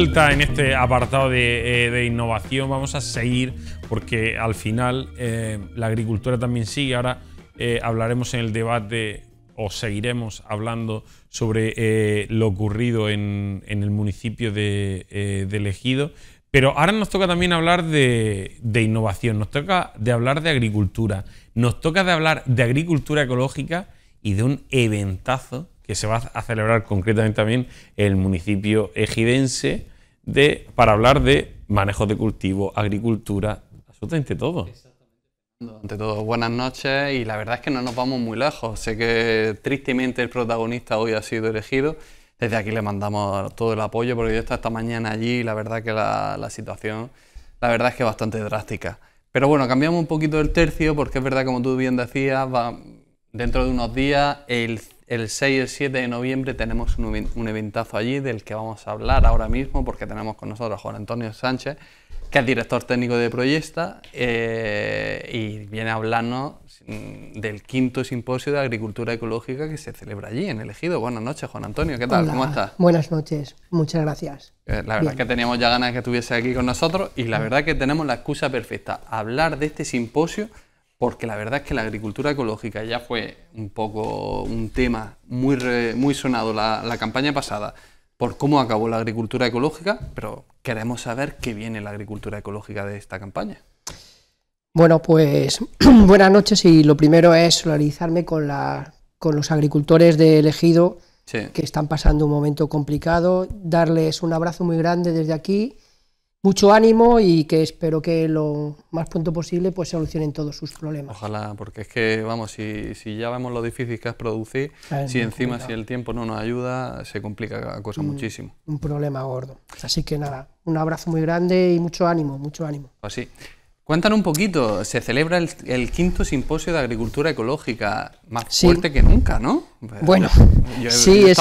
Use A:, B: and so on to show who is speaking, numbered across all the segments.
A: vuelta en este apartado de innovación. Vamos a seguir porque al final la agricultura también sigue. Ahora hablaremos en el debate o seguiremos hablando sobre lo ocurrido en el municipio de Ejido. Pero ahora nos toca también hablar de innovación, nos toca de hablar de agricultura, nos toca de hablar de agricultura ecológica y de un eventazo que se va a celebrar concretamente también en el municipio ejidense para hablar de manejo de cultivo, agricultura, absolutamente todo.
B: Ante todo, buenas noches, y la verdad es que no nos vamos muy lejos. Sé que tristemente el protagonista hoy ha sido elegido. Desde aquí le mandamos todo el apoyo porque yo he estado esta mañana allí y la verdad que la situación, la verdad es que es bastante drástica. Pero bueno, cambiamos un poquito el tercio porque es verdad, como tú bien decías, dentro de unos días, el 6 y el 7 de noviembre tenemos un eventazo allí del que vamos a hablar ahora mismo porque tenemos con nosotros a Juan Antonio Sánchez, que es director técnico de Proyesta, y viene a hablarnos del 5º simposio de agricultura ecológica que se celebra allí en el Ejido. Buenas noches, Juan Antonio, ¿qué tal?
C: Hola,
B: ¿cómo estás?
C: Buenas noches, muchas gracias.
B: La verdad es que teníamos ya ganas de que estuviese aquí con nosotros y la verdad es que tenemos la excusa perfecta, hablar de este simposio, porque la verdad es que la agricultura ecológica ya fue un poco un tema muy sonado la campaña pasada por cómo acabó la agricultura ecológica, pero queremos saber qué viene la agricultura ecológica de esta campaña.
C: Bueno, pues buenas noches, y lo primero es solidarizarme con los agricultores del Ejido,
B: sí,
C: que están pasando un momento complicado, darles un abrazo muy grande desde aquí, mucho ánimo y que espero que lo más pronto posible pues solucionen todos sus problemas.
B: Ojalá, porque es que, vamos, si ya vemos lo difícil que es producir, si encima si el tiempo no nos ayuda, se complica la cosa muchísimo.
C: Un problema gordo. Así que nada, un abrazo muy grande y mucho ánimo, mucho ánimo.
B: Pues sí. Cuéntanos un poquito, se celebra el 5º simposio de agricultura ecológica, más fuerte que nunca, ¿no?
C: Bueno, sí, es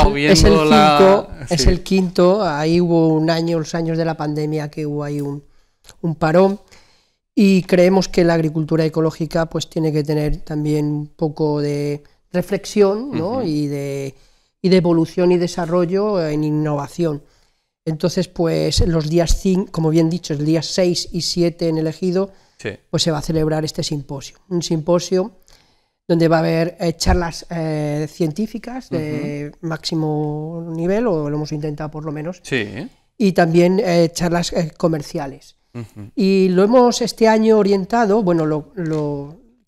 C: el quinto, ahí hubo los años de la pandemia que hubo ahí un parón, y creemos que la agricultura ecológica pues tiene que tener también un poco de reflexión, ¿no? y de evolución y desarrollo en innovación. Entonces, pues los días 5, como bien dicho, el día 6 y 7 en el Ejido, sí, pues se va a celebrar este simposio. Un simposio donde va a haber charlas científicas de máximo nivel, o lo hemos intentado por lo menos,
B: sí, y
C: también charlas comerciales. Y lo hemos este año orientado, bueno,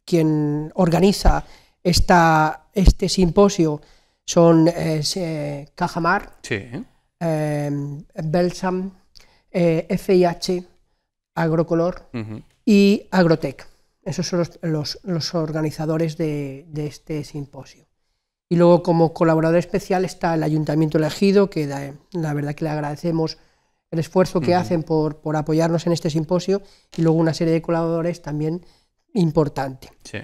C: quien organiza este simposio son Cajamar, sí, Belsam, FIH, Agrocolor y Agrotec. Esos son los organizadores de este simposio. Y luego, como colaborador especial, está el Ayuntamiento del Ejido, que la verdad que le agradecemos el esfuerzo que hacen por apoyarnos en este simposio, y luego una serie de colaboradores también importante.
B: Sí.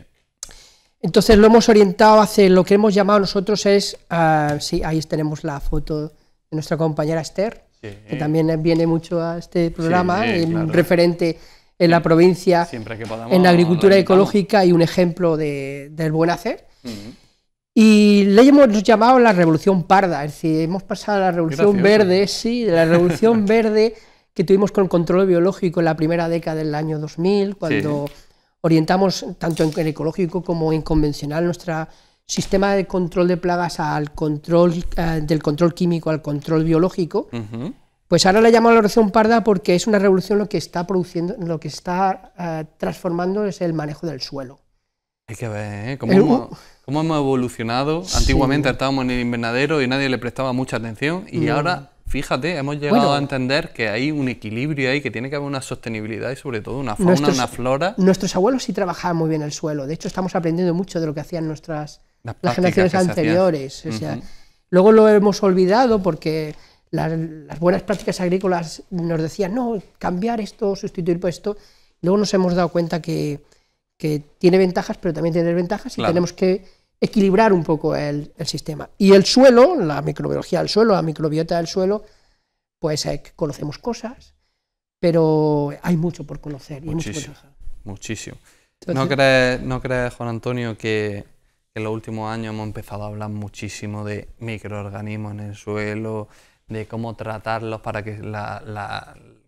C: Entonces lo hemos orientado hacia lo que hemos llamado nosotros sí, ahí tenemos la foto de nuestra compañera Esther, sí, que también viene mucho a este programa, sí, claro, referente en la provincia en la agricultura ecológica y un ejemplo del buen hacer. Y le hemos llamado la revolución parda, es decir, hemos pasado a la revolución verde, sí, de la revolución verde que tuvimos con el control biológico en la primera década del año 2000, cuando orientamos tanto en ecológico como en convencional nuestro sistema de control de plagas al control del control químico al control biológico. Pues ahora le llamamos la revolución parda porque es una revolución lo que está produciendo, lo que está transformando es el manejo del suelo.
B: Hay que ver, ¿eh? ¿Cómo hemos evolucionado? Antiguamente estábamos en el invernadero y nadie le prestaba mucha atención, y ahora, fíjate, hemos llegado a entender que hay un equilibrio ahí, que tiene que haber una sostenibilidad y sobre todo una fauna, una flora.
C: Nuestros abuelos sí trabajaban muy bien el suelo, de hecho estamos aprendiendo mucho de lo que hacían las generaciones anteriores. O sea, luego lo hemos olvidado porque las buenas prácticas agrícolas nos decían, no, cambiar esto, sustituir por esto. Luego nos hemos dado cuenta que tiene ventajas, pero también tiene desventajas, y tenemos que equilibrar un poco el sistema. Y el suelo, la microbiología del suelo, la microbiota del suelo, pues conocemos cosas, pero hay mucho por conocer.
B: Muchísimo, muchísimo. Entonces, ¿No crees, Juan Antonio, que en los últimos años hemos empezado a hablar muchísimo de microorganismos en el suelo, de cómo tratarlos para que,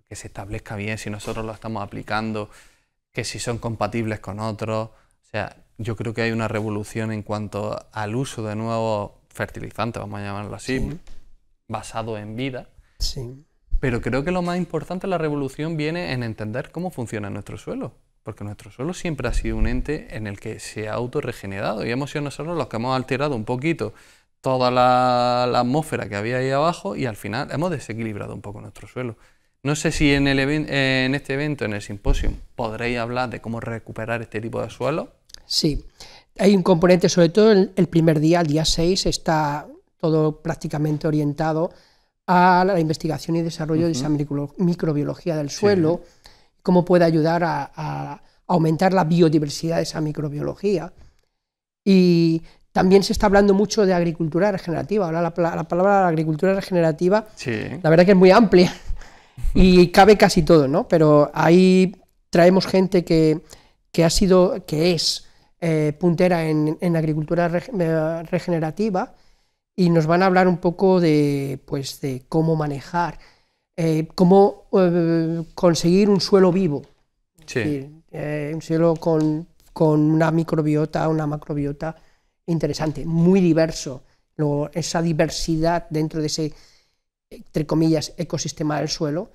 B: que se establezca bien, si nosotros lo estamos aplicando, que si son compatibles con otros. O sea, yo creo que hay una revolución en cuanto al uso de nuevos fertilizantes, vamos a llamarlo así, sí, basado en vida.
C: Sí.
B: Pero creo que lo más importante de la revolución viene en entender cómo funciona nuestro suelo. Porque nuestro suelo siempre ha sido un ente en el que se ha autorregenerado y hemos sido nosotros los que hemos alterado un poquito toda la atmósfera que había ahí abajo y al final hemos desequilibrado un poco nuestro suelo. No sé si en este evento, en el simposio, podréis hablar de cómo recuperar este tipo de suelo.
C: Sí, hay un componente, sobre todo el primer día, el día 6, está todo prácticamente orientado a la investigación y desarrollo de esa microbiología del suelo, sí, cómo puede ayudar a aumentar la biodiversidad de esa microbiología. Y también se está hablando mucho de agricultura regenerativa. Ahora la palabra agricultura regenerativa, sí, la verdad que es muy amplia y cabe casi todo, ¿no? Pero ahí traemos gente que es puntera en agricultura regenerativa y nos van a hablar un poco de cómo manejar, cómo conseguir un suelo vivo, sí, es decir, un suelo con una microbiota, una macrobiota interesante, muy diverso. Luego, esa diversidad dentro de ese, entre comillas, ecosistema del suelo,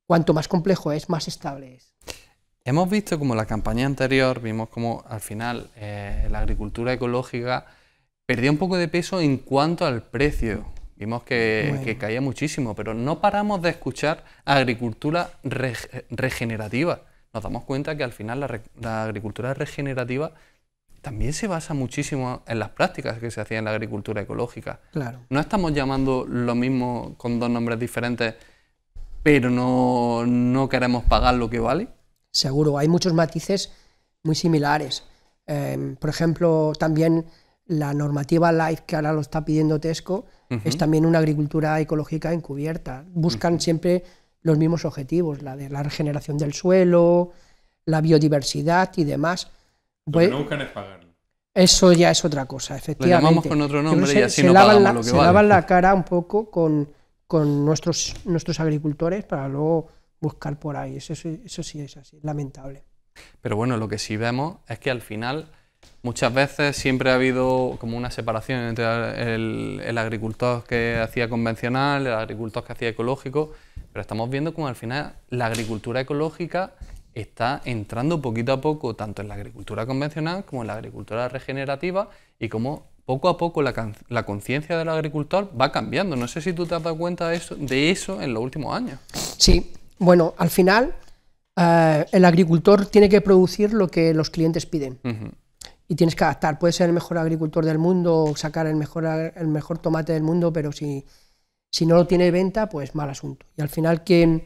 C: cuanto más complejo es, más estable es.
B: Hemos visto como la campaña anterior, vimos como al final la agricultura ecológica perdía un poco de peso en cuanto al precio. Vimos que caía muchísimo, pero no paramos de escuchar agricultura regenerativa. Nos damos cuenta que al final la agricultura regenerativa también se basa muchísimo en las prácticas que se hacían en la agricultura ecológica.
C: Claro.
B: No estamos llamando lo mismo con dos nombres diferentes, pero no queremos pagar lo que vale.
C: Seguro, hay muchos matices muy similares. Por ejemplo, también la normativa LIFE que ahora lo está pidiendo Tesco es también una agricultura ecológica encubierta. Buscan siempre los mismos objetivos, la de la regeneración del suelo, la biodiversidad y demás.
A: Lo que no buscan es pagarlo.
C: Eso ya es otra cosa, efectivamente.
B: Lo llamamos con otro nombre y así no pagamos lo que vale.
C: Se lavan la cara un poco con nuestros agricultores para luego buscar por ahí. Eso sí es así, lamentable.
B: Pero bueno, lo que sí vemos es que al final muchas veces siempre ha habido como una separación entre el agricultor que hacía convencional, el agricultor que hacía ecológico, pero estamos viendo como al final la agricultura ecológica está entrando poquito a poco tanto en la agricultura convencional como en la agricultura regenerativa y como poco a poco la conciencia del agricultor va cambiando. No sé si tú te has dado cuenta de eso en los últimos años.
C: Sí, bueno, al final el agricultor tiene que producir lo que los clientes piden. Y tienes que adaptar. Puedes ser el mejor agricultor del mundo o sacar el mejor tomate del mundo, pero si no lo tiene venta, pues mal asunto. Y al final quien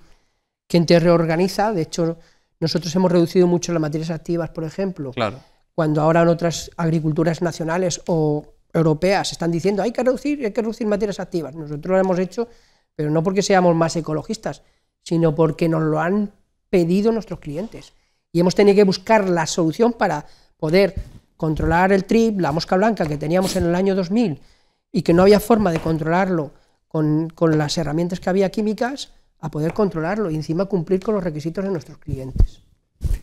C: te reorganiza, de hecho nosotros hemos reducido mucho las materias activas, por ejemplo,
B: claro,
C: cuando ahora en otras agriculturas nacionales o europeas están diciendo hay que reducir materias activas. Nosotros lo hemos hecho, pero no porque seamos más ecologistas, sino porque nos lo han pedido nuestros clientes. Y hemos tenido que buscar la solución para poder controlar el TRIP, la mosca blanca que teníamos en el año 2000 y que no había forma de controlarlo con las herramientas que había químicas, a poder controlarlo y encima cumplir con los requisitos de nuestros clientes.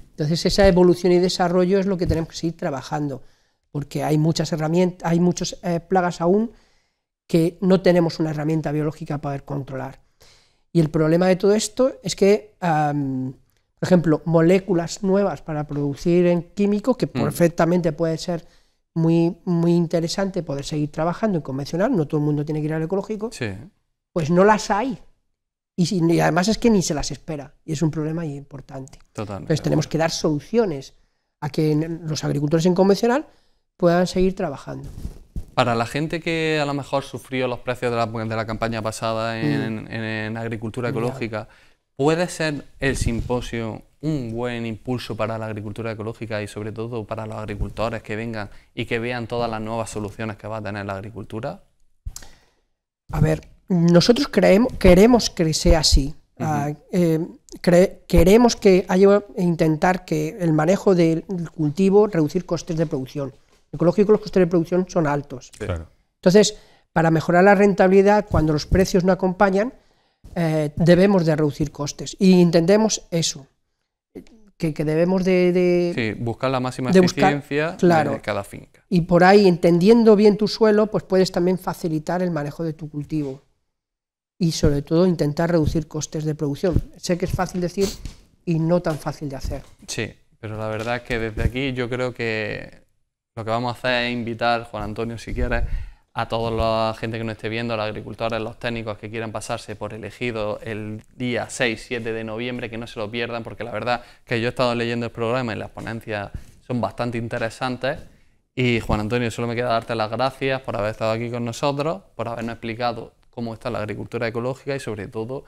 C: Entonces esa evolución y desarrollo es lo que tenemos que seguir trabajando, porque hay muchas herramientas, hay muchas plagas aún que no tenemos una herramienta biológica para poder controlar. Y el problema de todo esto es que, por ejemplo, moléculas nuevas para producir en químico, que perfectamente puede ser muy, muy interesante poder seguir trabajando en convencional, no todo el mundo tiene que ir al ecológico,
B: sí,
C: pues no las hay. Y además es que ni se las espera, y es un problema importante.
B: Totalmente.
C: Entonces tenemos que dar soluciones a que los agricultores en convencional puedan seguir trabajando.
B: Para la gente que a lo mejor sufrió los precios de la campaña pasada en agricultura ecológica, ¿puede ser el simposio un buen impulso para la agricultura ecológica y sobre todo para los agricultores que vengan y que vean todas las nuevas soluciones que va a tener la agricultura?
C: A ver, nosotros queremos que sea así. Queremos que intentar que el manejo del cultivo reducir costes de producción. Ecológico, los costes de producción son altos.
A: Claro.
C: Entonces, para mejorar la rentabilidad, cuando los precios no acompañan, debemos de reducir costes. Y entendemos eso, que debemos
B: sí, buscar la máxima eficiencia de cada finca.
C: Y por ahí, entendiendo bien tu suelo, pues puedes también facilitar el manejo de tu cultivo. Y sobre todo intentar reducir costes de producción. Sé que es fácil decir y no tan fácil de hacer.
B: Sí, pero la verdad es que desde aquí yo creo que lo que vamos a hacer es invitar, Juan Antonio, si quieres, a toda la gente que nos esté viendo, a los agricultores, los técnicos que quieran pasarse por el Ejido el día 6-7 de noviembre, que no se lo pierdan, porque la verdad que yo he estado leyendo el programa y las ponencias son bastante interesantes. Y Juan Antonio, solo me queda darte las gracias por haber estado aquí con nosotros, por habernos explicado cómo está la agricultura ecológica y sobre todo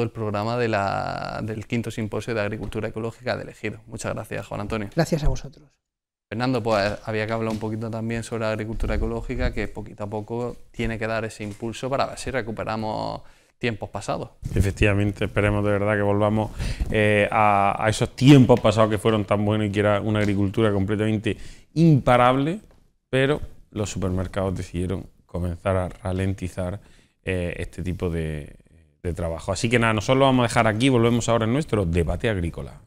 B: el programa del quinto simposio de agricultura ecológica del Ejido. Muchas gracias, Juan Antonio.
C: Gracias a vosotros.
B: Fernando, pues había que hablar un poquito también sobre la agricultura ecológica, que poquito a poco tiene que dar ese impulso para ver si recuperamos tiempos pasados.
A: Efectivamente, esperemos de verdad que volvamos a esos tiempos pasados que fueron tan buenos y que era una agricultura completamente imparable, pero los supermercados decidieron comenzar a ralentizar este tipo de trabajo. Así que nada, nosotros lo vamos a dejar aquí, volvemos ahora en nuestro debate agrícola.